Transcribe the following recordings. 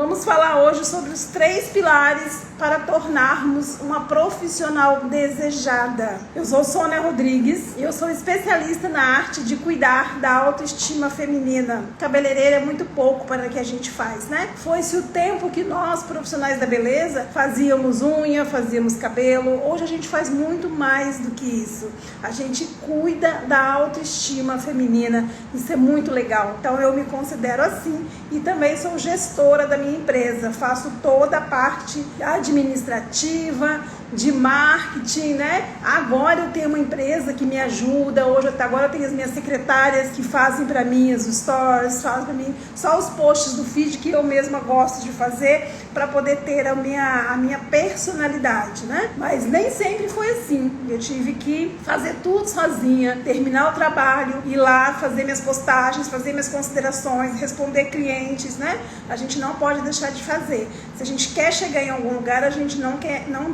Vamos falar hoje sobre os 3 pilares para tornarmos uma profissional desejada. Eu sou Sônia Rodrigues e eu sou especialista na arte de cuidar da autoestima feminina. Cabeleireira é muito pouco para o que a gente faz, né? Foi-se o tempo que nós, profissionais da beleza, fazíamos unha, fazíamos cabelo. Hoje a gente faz muito mais do que isso. A gente cuida da autoestima feminina. Isso é muito legal. Então eu me considero assim e também sou gestora da minha empresa. Faço toda a parte administrativa, de marketing, né? Agora eu tenho uma empresa que me ajuda. Hoje até agora eu tenho as minhas secretárias que fazem para mim os stories, fazem para mim só os posts do feed que eu mesma gosto de fazer para poder ter a minha personalidade, né? Mas nem sempre foi assim. Eu tive que fazer tudo sozinha, terminar o trabalho, ir lá fazer minhas postagens, fazer minhas considerações, responder clientes, né? A gente não pode deixar de fazer. Se a gente quer chegar em algum lugar, a gente não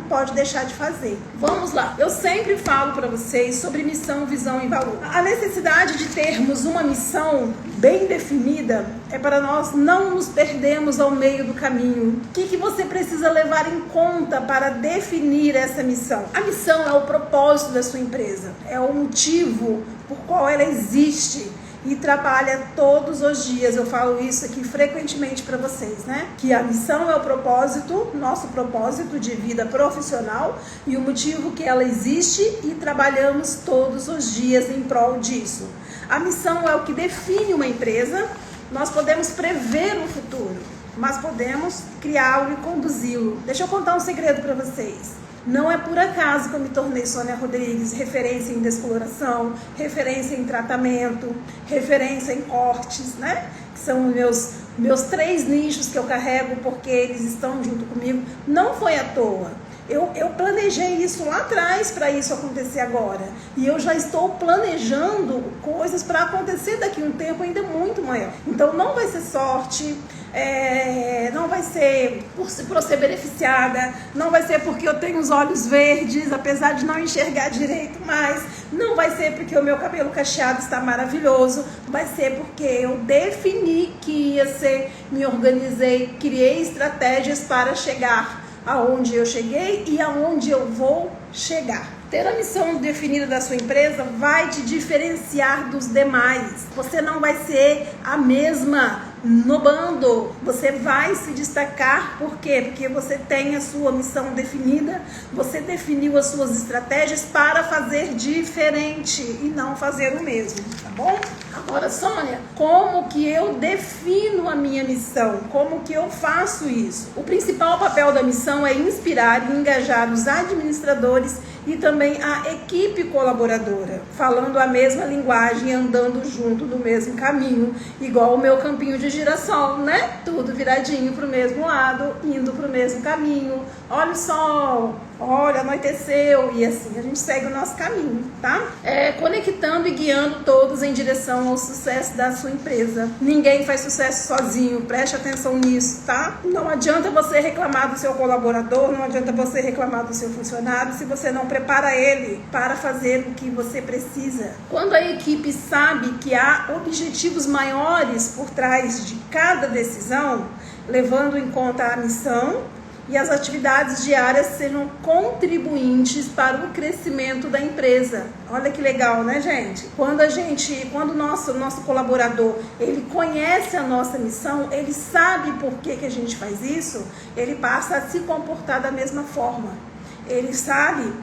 pode deixar de fazer. Vamos lá. Eu sempre falo para vocês sobre missão, visão e valor. A necessidade de termos uma missão bem definida é para nós não nos perdermos ao meio do caminho. O que você precisa levar em conta para definir essa missão? A missão é o propósito da sua empresa, é o motivo por qual ela existe e trabalha todos os dias. Eu falo isso aqui frequentemente para vocês, né? Que a missão é o propósito, nosso propósito de vida profissional e o motivo que ela existe e trabalhamos todos os dias em prol disso. A missão é o que define uma empresa. Nós podemos prever o futuro, mas podemos criá-lo e conduzi-lo. Deixa eu contar um segredo para vocês. Não é por acaso que eu me tornei Sônia Rodrigues, referência em descoloração, referência em tratamento, referência em cortes, né? Que são meus 3 nichos que eu carrego porque eles estão junto comigo. Não foi à toa. Eu planejei isso lá atrás para isso acontecer agora. E eu já estou planejando coisas para acontecer daqui a um tempo ainda muito maior. Então não vai ser sorte, não vai ser por ser beneficiada, não vai ser porque eu tenho os olhos verdes, apesar de não enxergar direito mais, não vai ser porque o meu cabelo cacheado está maravilhoso, vai ser porque eu defini que ia ser, me organizei, criei estratégias para chegar aonde eu cheguei e aonde eu vou chegar. Ter a missão definida da sua empresa vai te diferenciar dos demais. Você não vai ser a mesma no bando. Você vai se destacar. Por quê? Porque você tem a sua missão definida, você definiu as suas estratégias para fazer diferente e não fazer o mesmo, tá bom? Agora, Sônia, como que eu defino a minha missão? Como que eu faço isso? O principal papel da missão é inspirar e engajar os administradores e também a equipe colaboradora, falando a mesma linguagem, andando junto no mesmo caminho, igual o meu campinho de girassol, né? Tudo viradinho para o mesmo lado, indo para o mesmo caminho. Olha o sol, olha, anoiteceu, e assim a gente segue o nosso caminho, tá? Conectando e guiando todos em direção ao sucesso da sua empresa. Ninguém faz sucesso sozinho, preste atenção nisso, tá? Não adianta você reclamar do seu colaborador, não adianta você reclamar do seu funcionário se você não prepara ele para fazer o que você precisa. Quando a equipe sabe que há objetivos maiores por trás de cada decisão, levando em conta a missão e as atividades diárias sejam contribuintes para o crescimento da empresa. Olha que legal, né, gente? Quando o nosso colaborador, ele conhece a nossa missão, ele sabe por que a gente faz isso, ele passa a se comportar da mesma forma. Ele sabe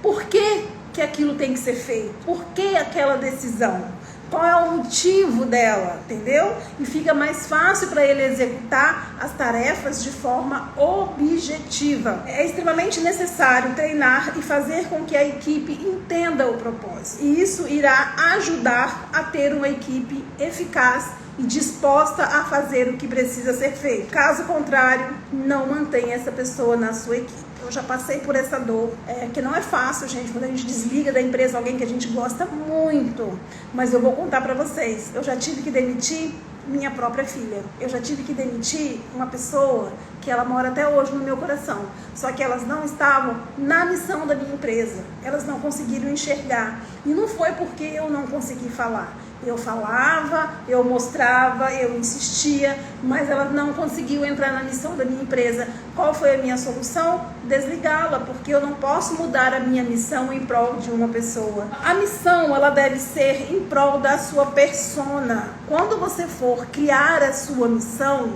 por que aquilo tem que ser feito, por que aquela decisão. Qual é o motivo dela, entendeu? E fica mais fácil para ele executar as tarefas de forma objetiva. É extremamente necessário treinar e fazer com que a equipe entenda o propósito. E isso irá ajudar a ter uma equipe eficaz e disposta a fazer o que precisa ser feito. Caso contrário, não mantenha essa pessoa na sua equipe. Eu já passei por essa dor, que não é fácil, gente, quando a gente desliga da empresa alguém que a gente gosta muito. Mas eu vou contar pra vocês, eu já tive que demitir minha própria filha. Eu já tive que demitir uma pessoa que ela mora até hoje no meu coração. Só que elas não estavam na missão da minha empresa. Elas não conseguiram enxergar. E não foi porque eu não consegui falar. Eu falava, eu mostrava, eu insistia, mas ela não conseguiu entrar na missão da minha empresa. Qual foi a minha solução? Desligá-la, porque eu não posso mudar a minha missão em prol de uma pessoa. A missão, ela deve ser em prol da sua persona. Quando você for criar a sua missão,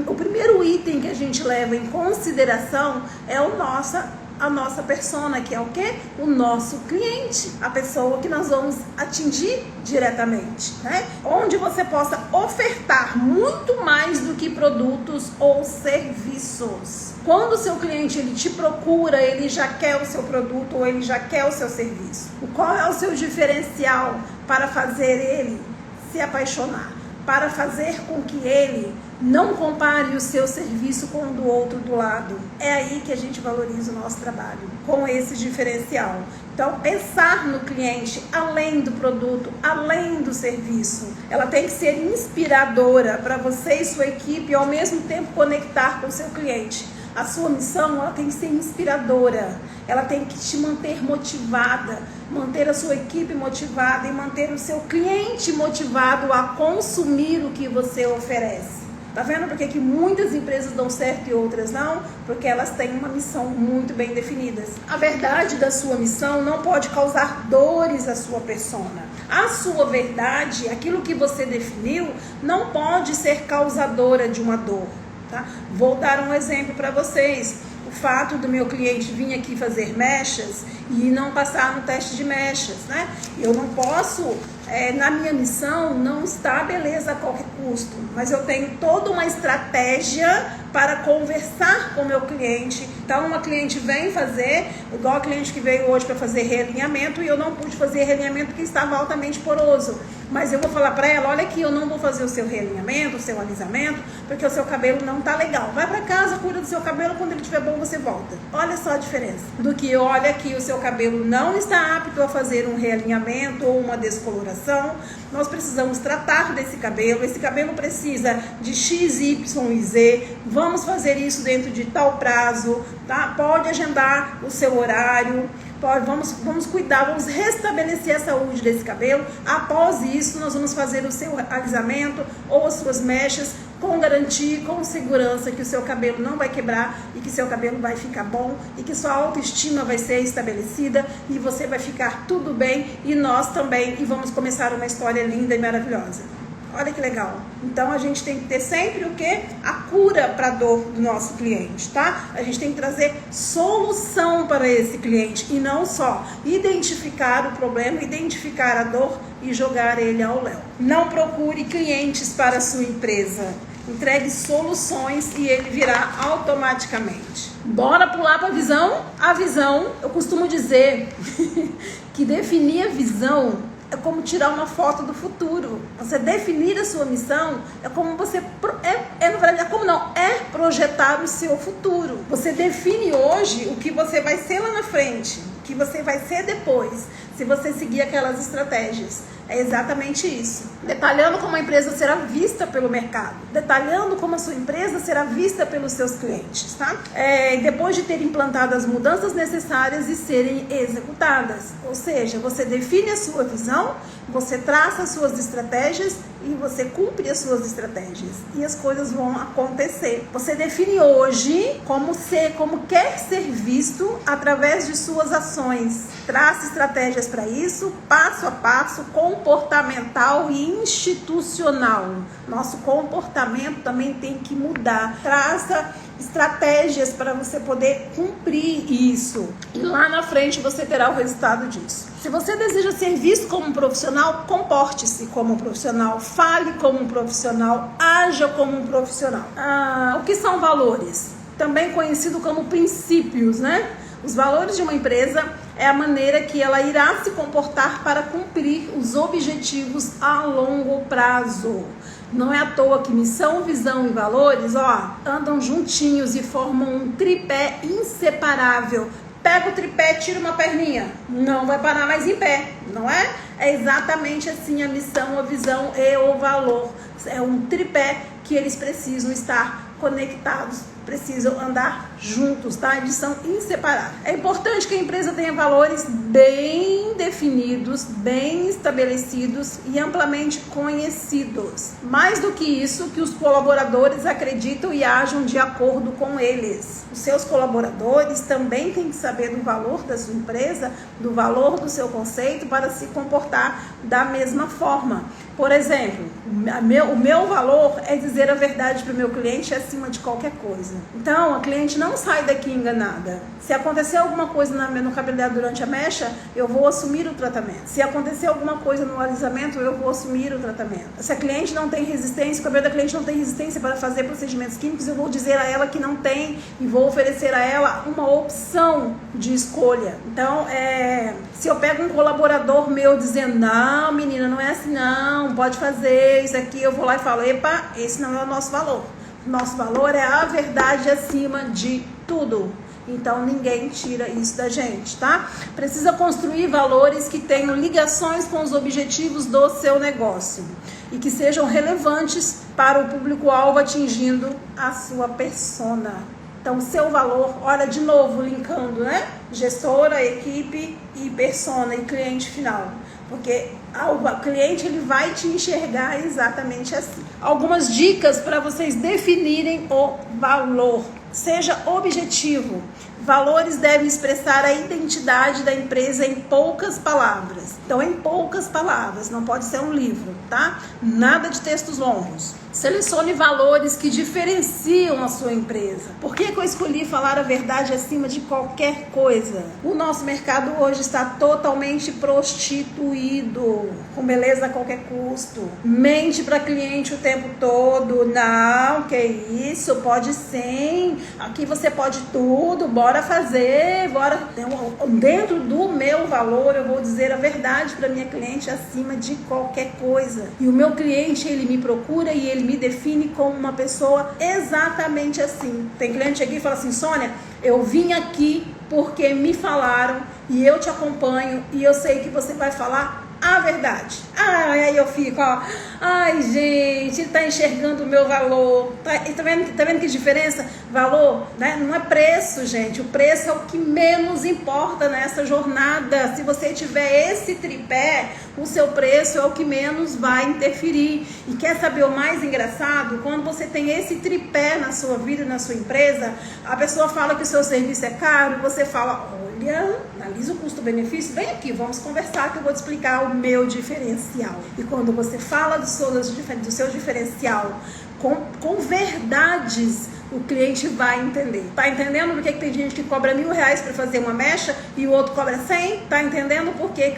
o primeiro item que a gente leva em consideração é a nossa persona, que é o quê? O nosso cliente, a pessoa que nós vamos atingir diretamente, né? Onde você possa ofertar muito mais do que produtos ou serviços. Quando o seu cliente ele te procura, ele já quer o seu produto ou ele já quer o seu serviço. Qual é o seu diferencial para fazer ele se apaixonar? Para fazer com que ele não compare o seu serviço com o do outro do lado. É aí que a gente valoriza o nosso trabalho, com esse diferencial. Então, pensar no cliente, além do produto, além do serviço. Ela tem que ser inspiradora para você e sua equipe e ao mesmo tempo conectar com o seu cliente. A sua missão, ela tem que ser inspiradora, ela tem que te manter motivada, manter a sua equipe motivada e manter o seu cliente motivado a consumir o que você oferece. Tá vendo por que muitas empresas dão certo e outras não? Porque elas têm uma missão muito bem definida. A verdade da sua missão não pode causar dores à sua persona. A sua verdade, aquilo que você definiu, não pode ser causadora de uma dor. Tá? Vou dar um exemplo para vocês. O fato do meu cliente vir aqui fazer mechas e não passar no teste de mechas, né? Eu não posso, na minha missão, não está beleza a qualquer custo, mas eu tenho toda uma estratégia para conversar com o meu cliente. Então, uma cliente vem fazer, igual a cliente que veio hoje para fazer realinhamento, e eu não pude fazer realinhamento porque estava altamente poroso. Mas eu vou falar para ela, olha aqui, eu não vou fazer o seu realinhamento, o seu alisamento, porque o seu cabelo não tá legal. Vai para casa, cuida do seu cabelo, quando ele estiver bom você volta. Olha só a diferença. Do que, olha aqui, o seu cabelo não está apto a fazer um realinhamento ou uma descoloração. Nós precisamos tratar desse cabelo. Esse cabelo precisa de X, Y e Z. Vamos fazer isso dentro de tal prazo, tá? Pode agendar o seu horário. Vamos cuidar, vamos restabelecer a saúde desse cabelo. Após isso, nós vamos fazer o seu alisamento ou as suas mechas com garantia, com segurança que o seu cabelo não vai quebrar e que seu cabelo vai ficar bom e que sua autoestima vai ser estabelecida e você vai ficar tudo bem e nós também, e vamos começar uma história linda e maravilhosa. Olha que legal. Então, a gente tem que ter sempre o quê? A cura para a dor do nosso cliente, tá? A gente tem que trazer solução para esse cliente e não só identificar o problema, identificar a dor e jogar ele ao léu. Não procure clientes para a sua empresa. Entregue soluções e ele virá automaticamente. Bora pular para a visão? A visão, eu costumo dizer que definir a visão é como tirar uma foto do futuro. Você definir a sua missão é como você... na verdade, é projetar o seu futuro. Você define hoje o que você vai ser lá na frente, o que você vai ser depois, se você seguir aquelas estratégias. É exatamente isso. Detalhando como a empresa será vista pelo mercado. Detalhando como a sua empresa será vista pelos seus clientes, tá? Depois de ter implantado as mudanças necessárias e serem executadas. Ou seja, você define a sua visão, você traça as suas estratégias e você cumpre as suas estratégias. E as coisas vão acontecer. Você define hoje como quer ser visto através de suas ações. Traça estratégias para isso, passo a passo, comportamental e institucional. Nosso comportamento também tem que mudar. Traça estratégias para você poder cumprir isso. E lá na frente você terá o resultado disso. Se você deseja ser visto como um profissional, comporte-se como um profissional, fale como um profissional, haja como um profissional. O que são valores? Também conhecido como princípios, né? Os valores de uma empresa é a maneira que ela irá se comportar para cumprir os objetivos a longo prazo. Não é à toa que missão, visão e valores, andam juntinhos e formam um tripé inseparável. Pega o tripé, tira uma perninha, não vai parar mais em pé, não é? É exatamente assim a missão, a visão e o valor. É um tripé que eles precisam estar conectados, precisam andar juntos, tá? Eles são inseparáveis. É importante que a empresa tenha valores bem definidos, bem estabelecidos e amplamente conhecidos. Mais do que isso, que os colaboradores acreditam e ajam de acordo com eles. Os seus colaboradores também têm que saber do valor da sua empresa, do valor do seu conceito, para se comportar da mesma forma. Por exemplo, o meu valor é dizer a verdade para o meu cliente acima de qualquer coisa. Então, a cliente não sai daqui enganada. Se acontecer alguma coisa no cabelo dela durante a mecha, eu vou assumir o tratamento. Se acontecer alguma coisa no alisamento, eu vou assumir o tratamento. Se a cliente não tem resistência, o cabelo da cliente não tem resistência para fazer procedimentos químicos, eu vou dizer a ela que não tem e vou oferecer a ela uma opção de escolha. Então, se eu pego um colaborador meu dizendo, não, menina, não é assim não, pode fazer isso aqui, eu vou lá e falo, epa, esse não é o nosso valor. Nosso valor é a verdade acima de tudo. Então, ninguém tira isso da gente, tá? Precisa construir valores que tenham ligações com os objetivos do seu negócio e que sejam relevantes para o público-alvo, atingindo a sua persona. Então, seu valor, olha de novo, linkando, né? Gestora, equipe e persona e cliente final. Porque o cliente ele vai te enxergar exatamente assim. Algumas dicas para vocês definirem o valor. Seja objetivo. Valores devem expressar a identidade da empresa em poucas palavras. Então, em poucas palavras, não pode ser um livro, tá? Nada de textos longos. Selecione valores que diferenciam a sua empresa. Por que eu escolhi falar a verdade acima de qualquer coisa? O nosso mercado hoje está totalmente prostituído, com beleza a qualquer custo. Mente para cliente o tempo todo. Não, que isso, pode sim. Aqui você pode tudo, bora fazer, bora. Dentro do meu valor, eu vou dizer a verdade para minha cliente acima de qualquer coisa. E o meu cliente, ele me procura e ele me define como uma pessoa exatamente assim. Tem cliente aqui que fala assim, Sônia, eu vim aqui porque me falaram e eu te acompanho e eu sei que você vai falar a verdade. Aí eu fico, ó, ai gente, ele tá enxergando o meu valor. Tá vendo que diferença? Valor, né? Não é preço, gente. O preço é o que menos importa nessa jornada. Se você tiver esse tripé, o seu preço é o que menos vai interferir. E quer saber o mais engraçado? Quando você tem esse tripé na sua vida, na sua empresa, a pessoa fala que o seu serviço é caro, você fala, olha, analisa o custo-benefício, vem aqui, vamos conversar que eu vou te explicar o meu diferencial. E quando você fala do seu diferencial com verdades, o cliente vai entender. Tá entendendo por que tem gente que cobra R$1.000 para fazer uma mecha e o outro cobra 100? Tá entendendo por que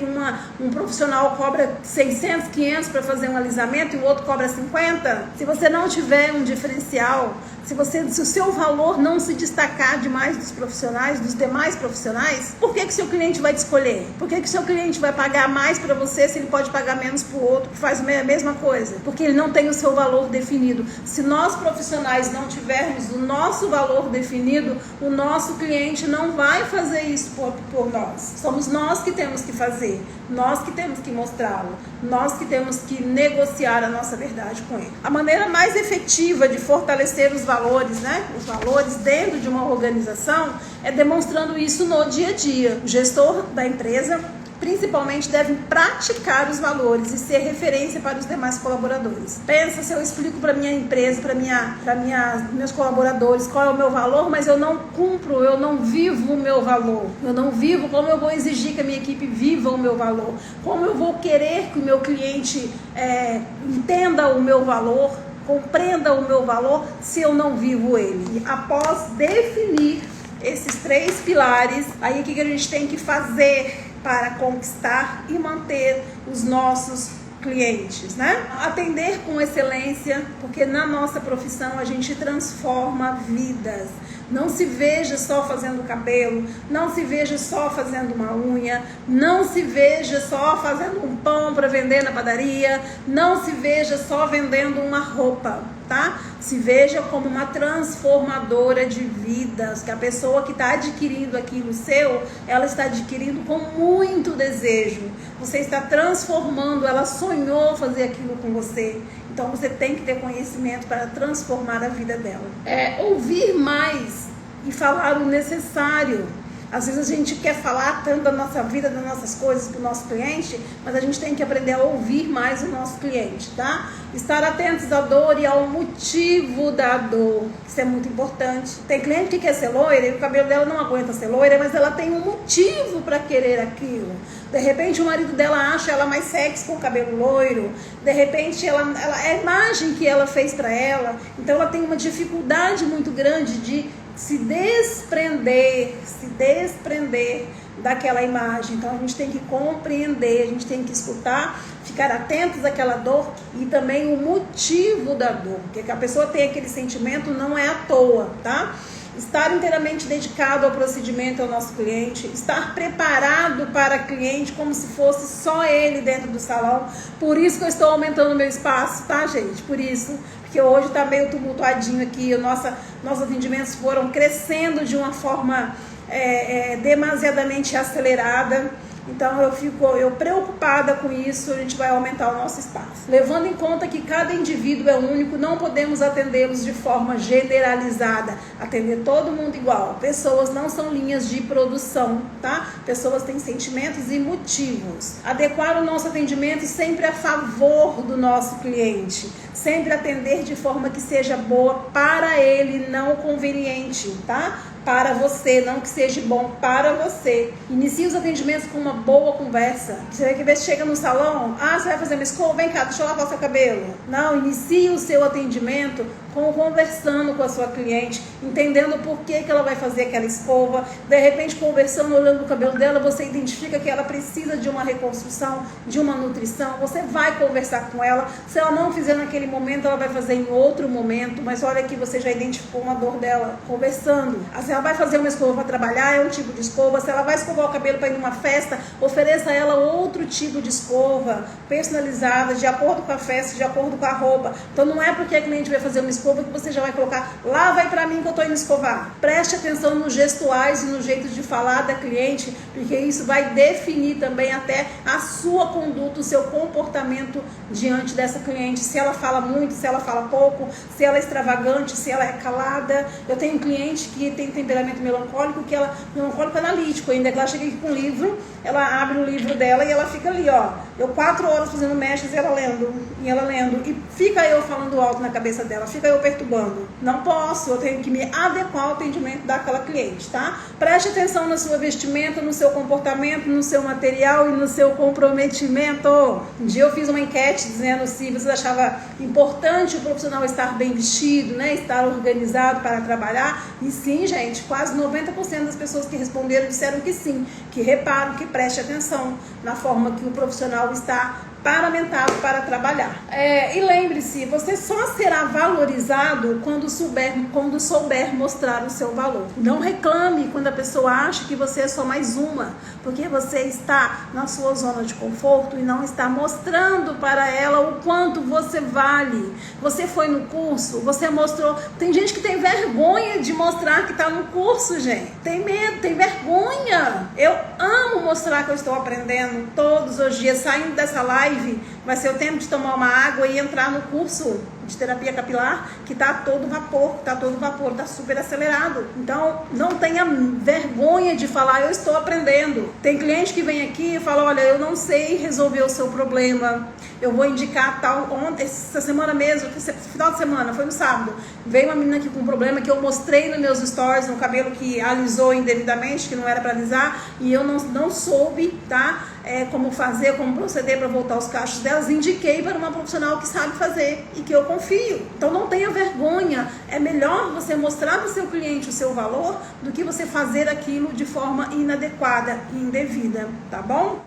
um profissional cobra 600, 500 para fazer um alisamento e o outro cobra 50? Se você não tiver um diferencial, se o seu valor não se destacar demais dos demais profissionais, por que seu cliente vai te escolher? Por que seu cliente vai pagar mais para você se ele pode pagar menos para o outro que faz a mesma coisa? Porque ele não tem o seu valor definido. Se nós profissionais não tivermos o nosso valor definido, o nosso cliente não vai fazer isso por nós. Somos nós que temos que fazer, nós que temos que mostrá-lo, nós que temos que negociar a nossa verdade com ele. A maneira mais efetiva de fortalecer os valores, né? Os valores dentro de uma organização é demonstrando isso no dia a dia. O gestor da empresa principalmente devem praticar os valores e ser referência para os demais colaboradores. Pensa se eu explico para minha empresa, para meus colaboradores qual é o meu valor, mas eu não cumpro, eu não vivo o meu valor. Eu não vivo, como eu vou exigir que a minha equipe viva o meu valor? Como eu vou querer que o meu cliente entenda o meu valor, compreenda o meu valor, se eu não vivo ele? E após definir esses 3 pilares, aí o que a gente tem que fazer para conquistar e manter os nossos clientes, né? Atender com excelência, porque na nossa profissão a gente transforma vidas. Não se veja só fazendo cabelo, não se veja só fazendo uma unha, não se veja só fazendo um pão para vender na padaria, não se veja só vendendo uma roupa, tá? Se veja como uma transformadora de vidas, que a pessoa que está adquirindo aquilo seu, ela está adquirindo com muito desejo. Você está transformando, ela sonhou fazer aquilo com você. Então você tem que ter conhecimento para transformar a vida dela. Ouvir mais e falar o necessário. Às vezes a gente quer falar tanto da nossa vida, das nossas coisas para o nosso cliente, mas a gente tem que aprender a ouvir mais o nosso cliente, tá? Estar atentos à dor e ao motivo da dor. Isso é muito importante. Tem cliente que quer ser loira e o cabelo dela não aguenta ser loira, mas ela tem um motivo para querer aquilo. De repente o marido dela acha ela mais sexy com o cabelo loiro. De repente é a imagem que ela fez para ela. Então ela tem uma dificuldade muito grande de se desprender daquela imagem. Então a gente tem que compreender, a gente tem que escutar, ficar atentos àquela dor e também o motivo da dor, porque a pessoa tem aquele sentimento não é à toa, tá? Estar inteiramente dedicado ao procedimento ao nosso cliente, estar preparado para o cliente como se fosse só ele dentro do salão. Por isso que eu estou aumentando o meu espaço, tá, gente? Por isso, porque hoje está meio tumultuadinho aqui, nossos atendimentos foram crescendo de uma forma demasiadamente acelerada. Então eu fico preocupada com isso, a gente vai aumentar o nosso espaço. Levando em conta que cada indivíduo é único, não podemos atendê-los de forma generalizada, atender todo mundo igual. Pessoas não são linhas de produção, tá? Pessoas têm sentimentos e motivos. Adequar o nosso atendimento sempre a favor do nosso cliente. Sempre atender de forma que seja boa para ele, não conveniente, tá? Para você, não que seja bom para você. Inicie os atendimentos com uma boa conversa. Você vai que chega no salão, você vai fazer uma escova? Vem cá, deixa eu lavar o seu cabelo. Não, inicie o seu atendimento conversando com a sua cliente, entendendo por que ela vai fazer aquela escova. De repente, conversando, olhando o cabelo dela, você identifica que ela precisa de uma reconstrução, de uma nutrição. Você vai conversar com ela. Se ela não fizer naquele momento, ela vai fazer em outro momento. Mas olha que você já identificou uma dor dela conversando. Se ela vai fazer uma escova para trabalhar, é um tipo de escova. Se ela vai escovar o cabelo para ir numa festa, ofereça a ela outro tipo de escova, personalizada, de acordo com a festa, de acordo com a roupa. Então não é porque a cliente vai fazer uma escova que você já vai colocar, lá vai pra mim que eu tô indo escovar. Preste atenção nos gestuais e no jeito de falar da cliente, porque isso vai definir também até a sua conduta, o seu comportamento diante dessa cliente. Se ela fala muito, se ela fala pouco, se ela é extravagante, se ela é calada. Eu tenho um cliente que tem temperamento melancólico, melancólico analítico ainda, que ela chega aqui com um livro, ela abre o livro dela e ela fica ali, eu 4 horas fazendo mechas e ela lendo, e fica eu falando alto na cabeça dela, fica eu perturbando. Não posso, eu tenho que me adequar ao atendimento daquela cliente, tá? Preste atenção na sua vestimenta, no seu comportamento, no seu material e no seu comprometimento. Um dia eu fiz uma enquete dizendo se você achava importante o profissional estar bem vestido, né? Estar organizado para trabalhar. E sim, gente, quase 90% das pessoas que responderam disseram que sim, que reparam, que preste atenção na forma que o profissional está paramentado para trabalhar. E lembre-se, você só será valorizado quando souber mostrar o seu valor. Não reclame quando a pessoa acha que você é só mais uma, porque você está na sua zona de conforto e não está mostrando para ela o quanto você vale. Você foi no curso, você mostrou. Tem gente que tem vergonha de mostrar que está no curso, gente. Tem medo, tem vergonha. Eu amo mostrar que eu estou aprendendo todos os dias, saindo dessa live. Vai ser o tempo de tomar uma água e entrar no curso de terapia capilar, que está todo vapor, está super acelerado. Então, não tenha vergonha de falar, eu estou aprendendo. Tem cliente que vem aqui e fala, olha, eu não sei resolver o seu problema, eu vou indicar tal. Essa semana mesmo, final de semana, foi no sábado, veio uma menina aqui com um problema que eu mostrei nos meus stories, no cabelo que alisou indevidamente, que não era para alisar, e eu não soube, tá? Como fazer, como proceder para voltar os cachos delas, indiquei para uma profissional que sabe fazer e que eu confio. Então não tenha vergonha, é melhor você mostrar para o seu cliente o seu valor do que você fazer aquilo de forma inadequada e indevida, tá bom?